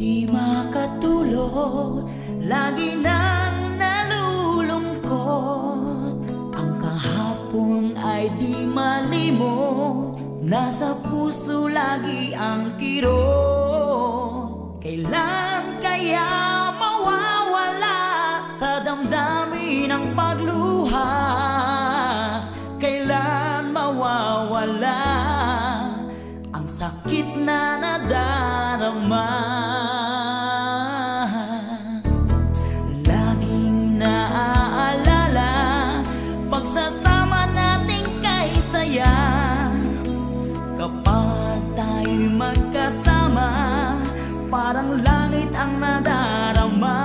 di makatulog, lagi nang nalulungkot. Ang kahapon ay di malimot, nasa puso lagi ang kirot. Kailan kaya mawawala sa damdamin ang pagluha? Kailan mawawala ang sakit na nadarama? Laging naaalala pagsasama nating kay saya. Kapag tayo'y magkasama, parang langit ang nadarama.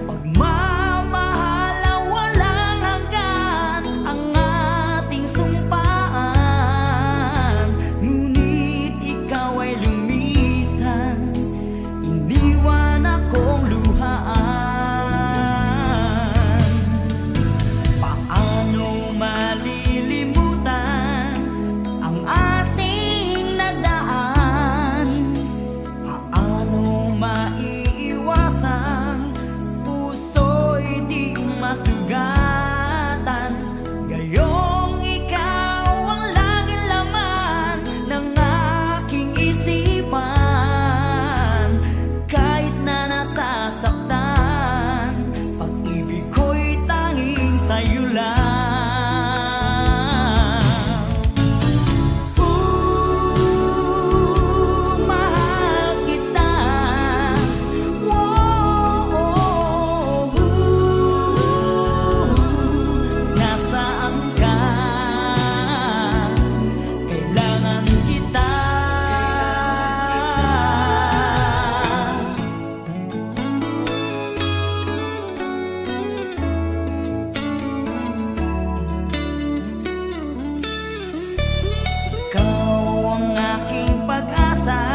Pagmamahal na walang hanggan ang ating sumpaan. Ngunit ikaw ay lumisan, iniwan akong luhaan. Paano malilimutan ang ating nagdaan? Paano maiiwasan puso'y di masugatan? Gayong ikaw ang laging laman ng aking isipan. Kahit na nasasaktan, pag-ibig ko'y tanging sa'yo lang. Mahal kita. Nasaan ka? Kailangan kita. Ikaw ang aking pag-asa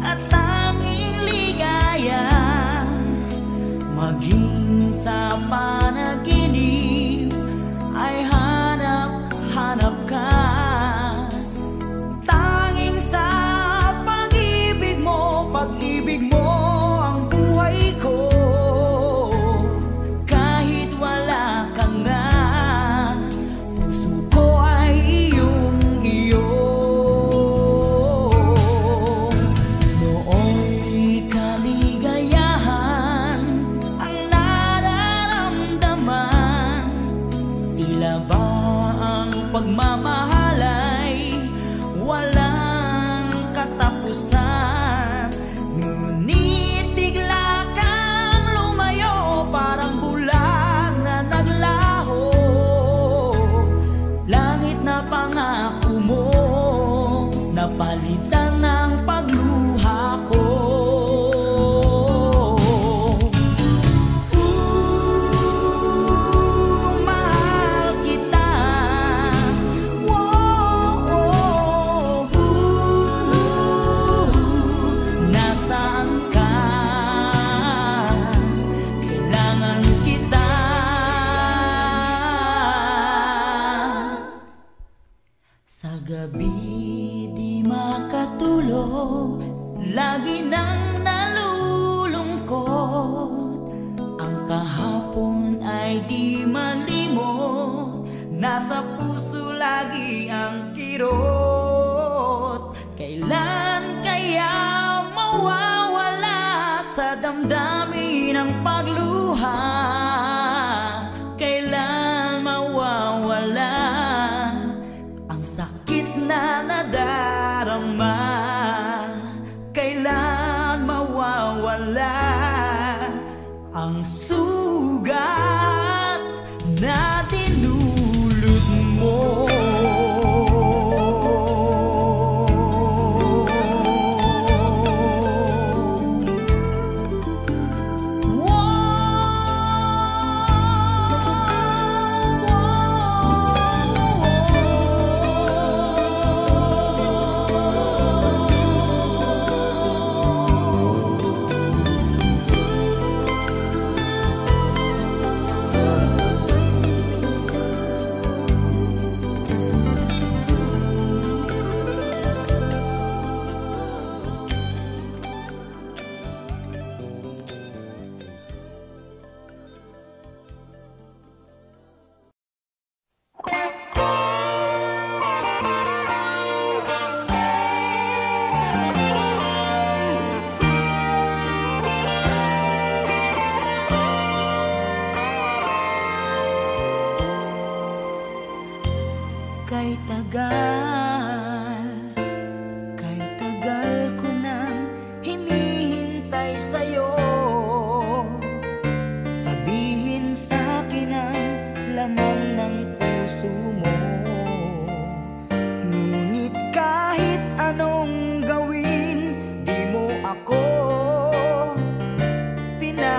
at tanging ligaya. Maging sa panaginip ay hanap-hanap ka. Tanging sa pag-ibig mo ang buhay ko. Kahit wala ka na, puso ko ay iyong-iyo. Nooy kaligayahan ang nararamdaman. Tila ba ang pagmamahal ay walang katapusan? Ngunit bigla kang lumayo, parang bulan na naglaho. Langit na pangako mo, napalitan ng pagluha ko. Mahal kita. Nasaan ka? Kailangan kita. Sa gabi di makatulog, lagi nang nalulungkot. Ang kahapon ay di malimot, nasa puso lagi ang kirot. Kailan kaya mawawala sa damdamin ang pagluha? Kailan mawawala ang sakit na nadarama? Kailan mawawala ang sugat na dinulot mo?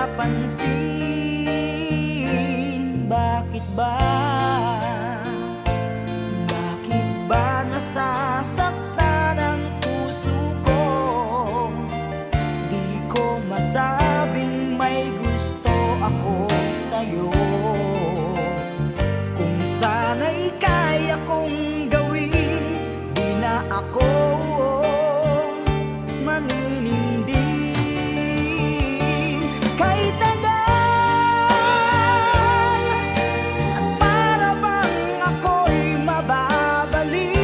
napapansin. Bakit ba? Bakit ba nasasaktan ang puso ko? Di ko masabing may gusto ako sa'yo. Kung sana'y kaya kong gawin, di na ako maninindig. Kay tagal at para bang ako'y mababaliw.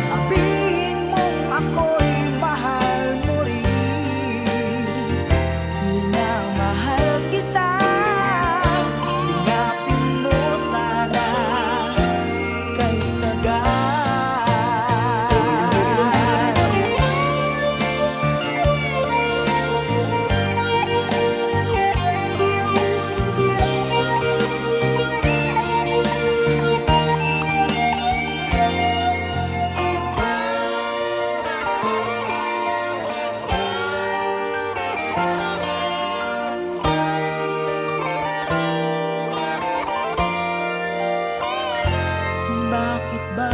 Sabihin mong ako'y mahal mo rin. Minamahal kita, lingapin mo sana. Kay tagal bakit ba?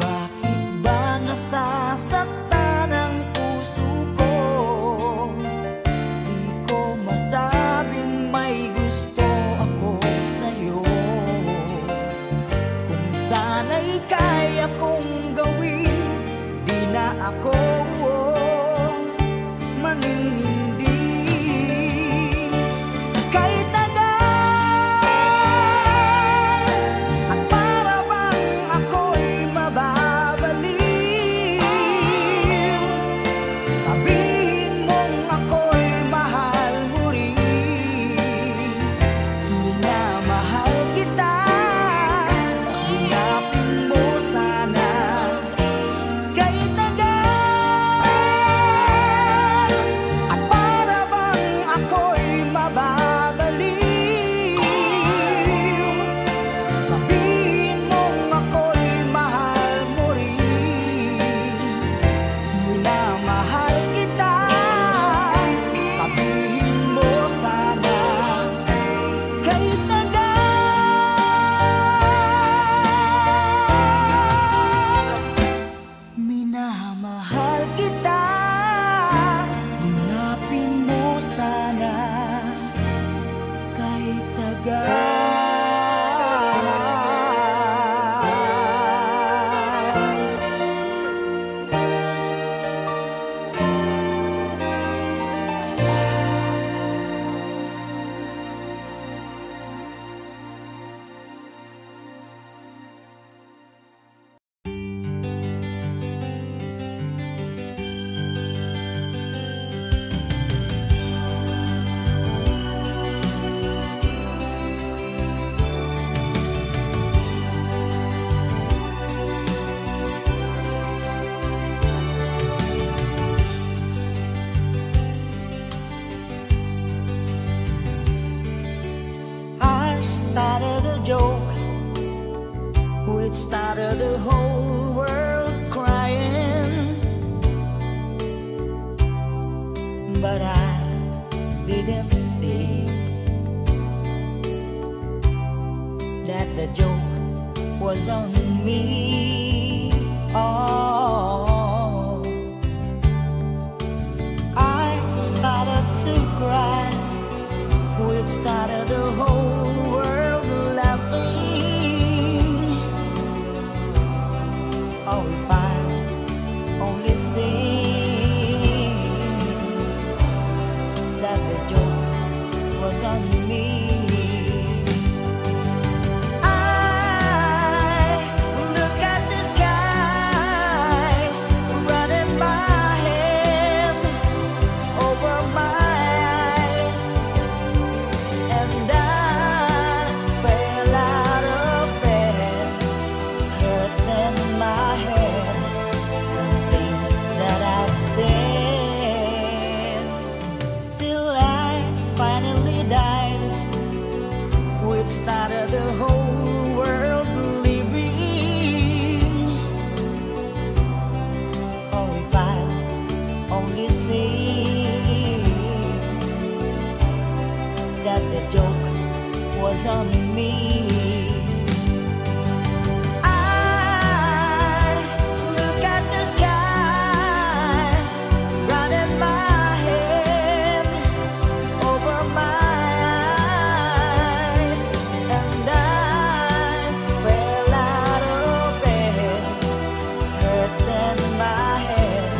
Bakit ba nasasaktan ang puso ko? Di ko masabing may gusto ako sa'yo. Kung sana'y kaya kong gawin, di na ako maninindig. Kay tagal at para bang ako'y mababaliw. Sabihin mong ako'y mahal mo rin. Minamahal kita, lingapin mo sana. Kay tagal at para bang ako'y mababaliw. Sabihin mong ako'y mahal mo rin. Minamahal kita, sabihin mo sana. Kay tagal minamahal kita, lingapin mo sana. Kay tagal I started a joke which started the whole world crying. But I didn't see that the joke was on me. Oh, I started to cry, which started the whole world laughing. Oh, if I only seen that the joke was on me. I look at the skies running my hand over my eyes, and I only say that the joke was on me. I look at the sky, running my head over my eyes, and I fell out of bed, hurting my head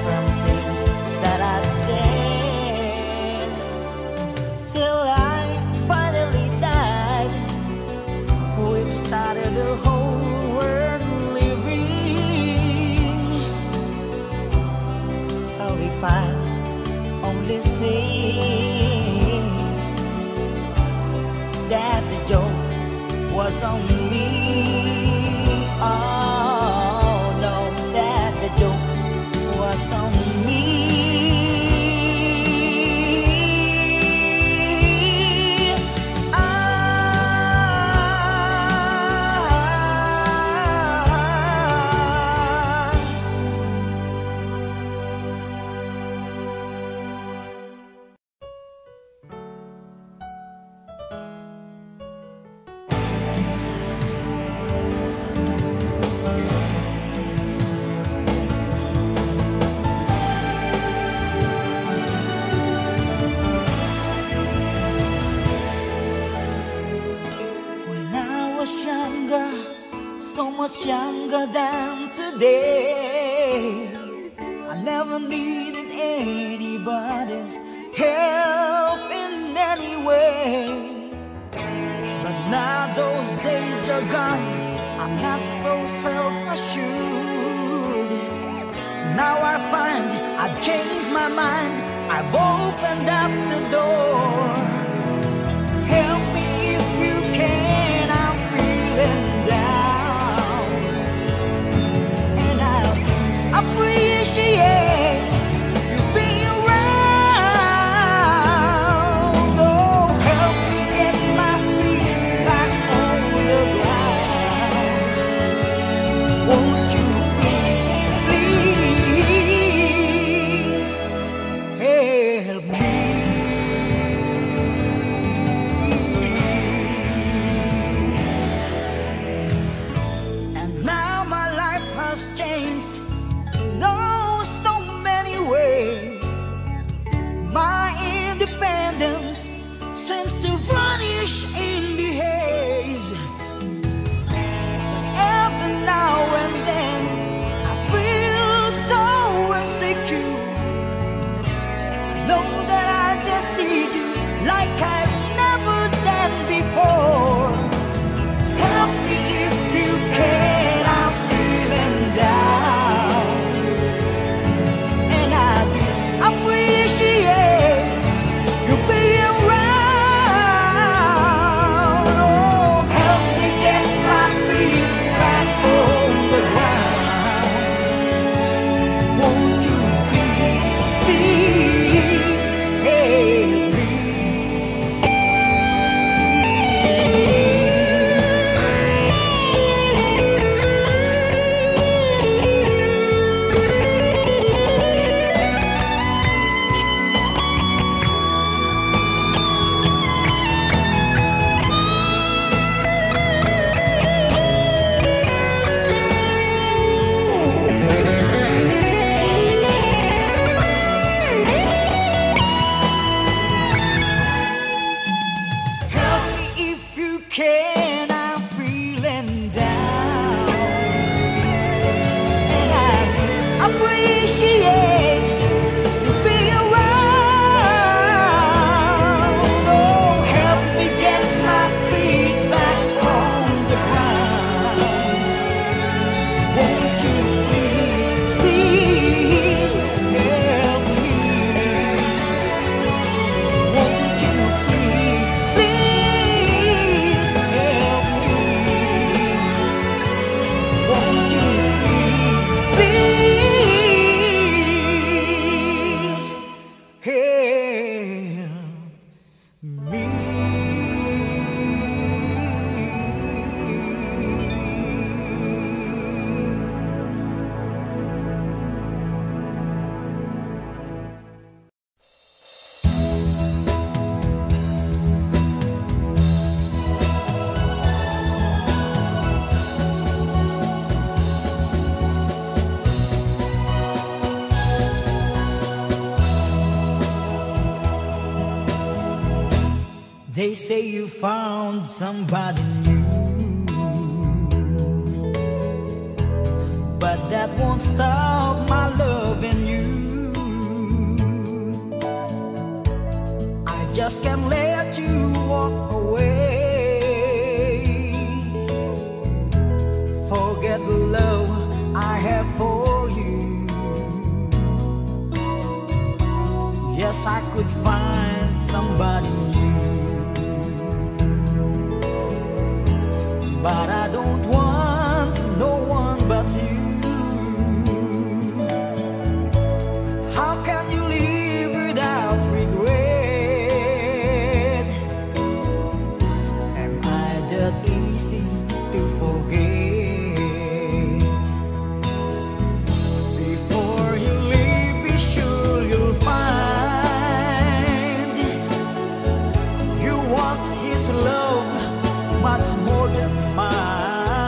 from things that I'd said, till I finally died. Which started the whole world living. How if I only say that the joke was on me? Oh no, that the joke was on me. So much younger than today, I never needed anybody's help in any way. But now those days are gone, I'm not so self-assured. Now I find I've changed my mind, I've opened up the door. Help me if you can, I'm feeling down. Appreciate you being around. Oh, help me get my feet back on the ground. Won't you please, please help me? And now my life has changed. My independence seems to vanish in the haze. Every now and then I feel so insecure. Know that I just need you like I've never done before. Help me if you can, I'm feeling down. And I do appreciate you being around. Oh, help me get my feet back on the ground. Won't you please, please help me? They say you found somebody new, but that won't stop my loving you. I just can't let you walk away. Forget the love I have for you. Yes, I could find somebody new, but I don't want no one but you. How can you live without regret? Am I that easy to forget? Before you leave, be sure you'll find you want his love much more than mine.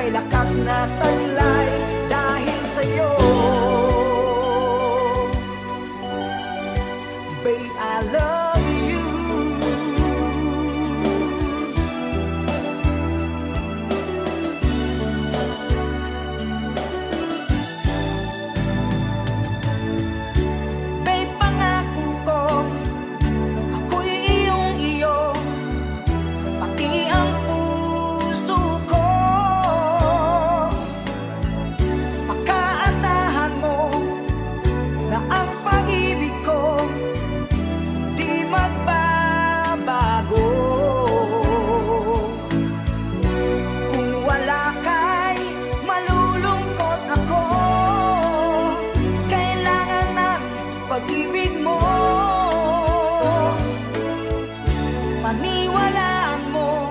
may lakas na taglay dahil sa'yo. Babe, I love you. Babe, pangako ko, ako'y iyong-iyo, pati ang puso ko. Pakaasahan mo na ang pag-ibig ko di magbabago. Kung wala ka'y malulungkot ako, kailangan ng pag-ibig mo. Paniwalaan mo,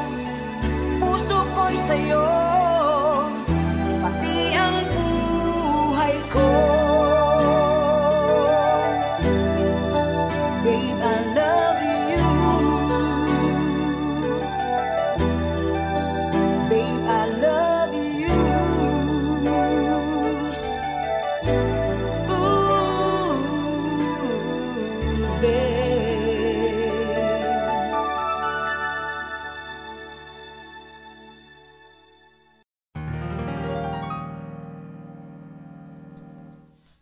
puso ko'y sa'yo, pati ang buhay ko. Babe, I love you. Babe, I love you. Ooh, babe.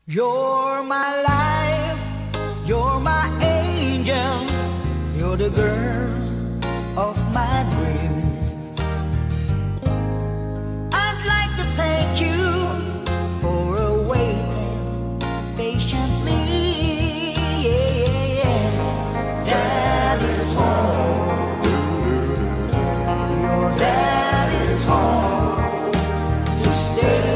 You're my life, you're my angel, you're the girl of my dreams. I'd like to thank you for waiting patiently. Yeah, yeah, yeah. Daddy's home, your daddy's home to stay.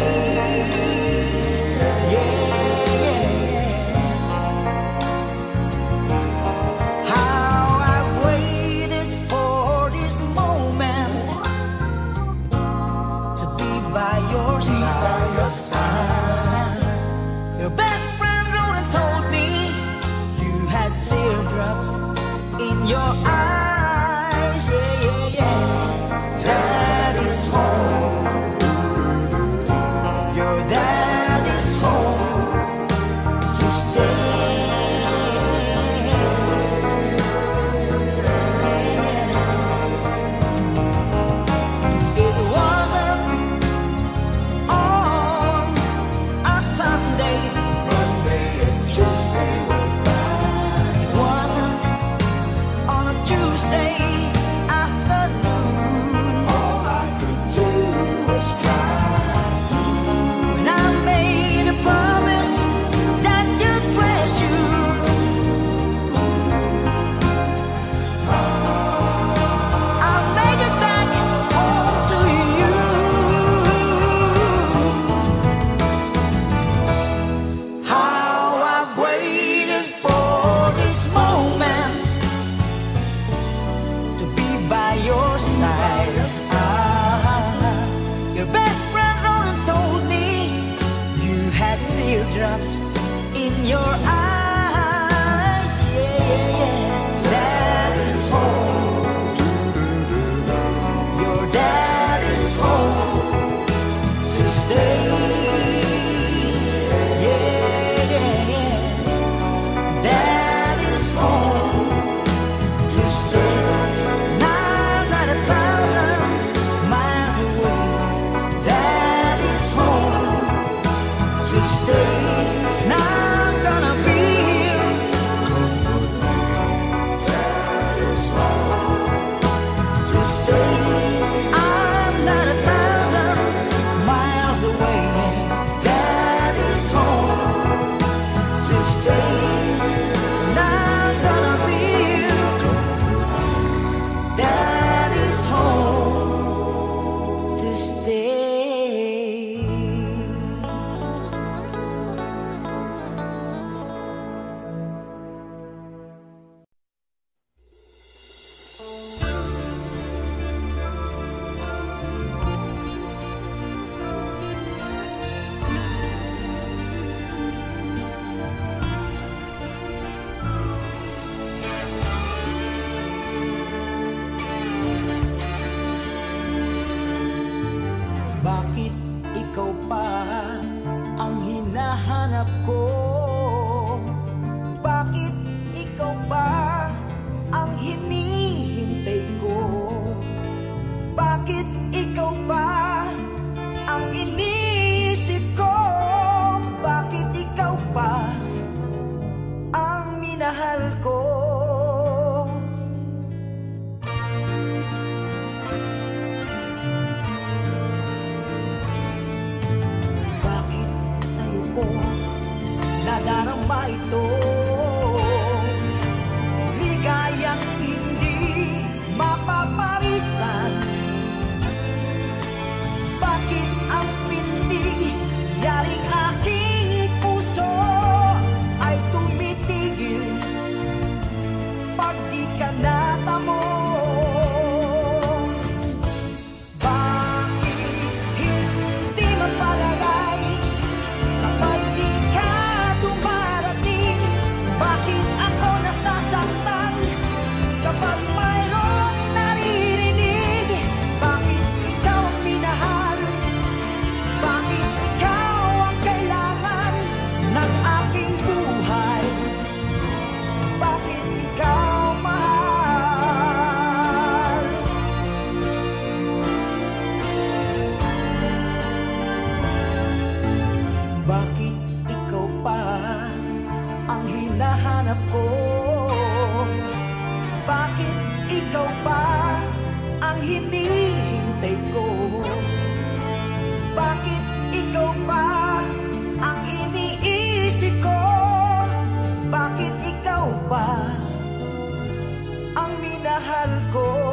Your best friend wrote and told me you had teardrops in your eyes. Yeah, yeah, yeah. Daddy's home. Your daddy's home to stay. It wasn't on a Sunday, Monday and Tuesday went by. It wasn't on a Tuesday afternoon. All I could do was cry. When I made a promise that you'd treasure, I'll make it back home to you. How I've waited for this moment to be by your side. Your best friend wrote and told me you had teardrops in your eyes. Yeah, yeah, yeah. Daddy's home. Your daddy's home to stay. Yeah, yeah, yeah. Daddy's home to stay. Now I'm not 1,000 miles away. Daddy's home to stay. Now I'm gonna be here. Daddy's home to stay. I'm not 1,000 miles away. Daddy's home to stay. Now I'm gonna be here. Daddy's home to stay. Bakit Bakit ikaw pa ang iniisip ko? Bakit ikaw pa ang minahal ko? Bakit sa'yo ko nadarama ito? Ligayang hindi mapaparisan. Bakit ang pintig yaring aking puso ay tumitigil pag di ka natamo? Bakit hindi mapalagay kapag di ka dumarating? Bakit ako nasasaktan kapag mayroong naririnig? Bakit ikaw ang minahal? Bakit ikaw ang kailangan ng aking buhay? Bakit ikaw mahal? Bakit ikaw pa ang hinahanap ko? Bakit ikaw pa ang hinihintay ko? Bakit ikaw pa ang iniisip ko? Bakit ikaw pa ang minahal ko?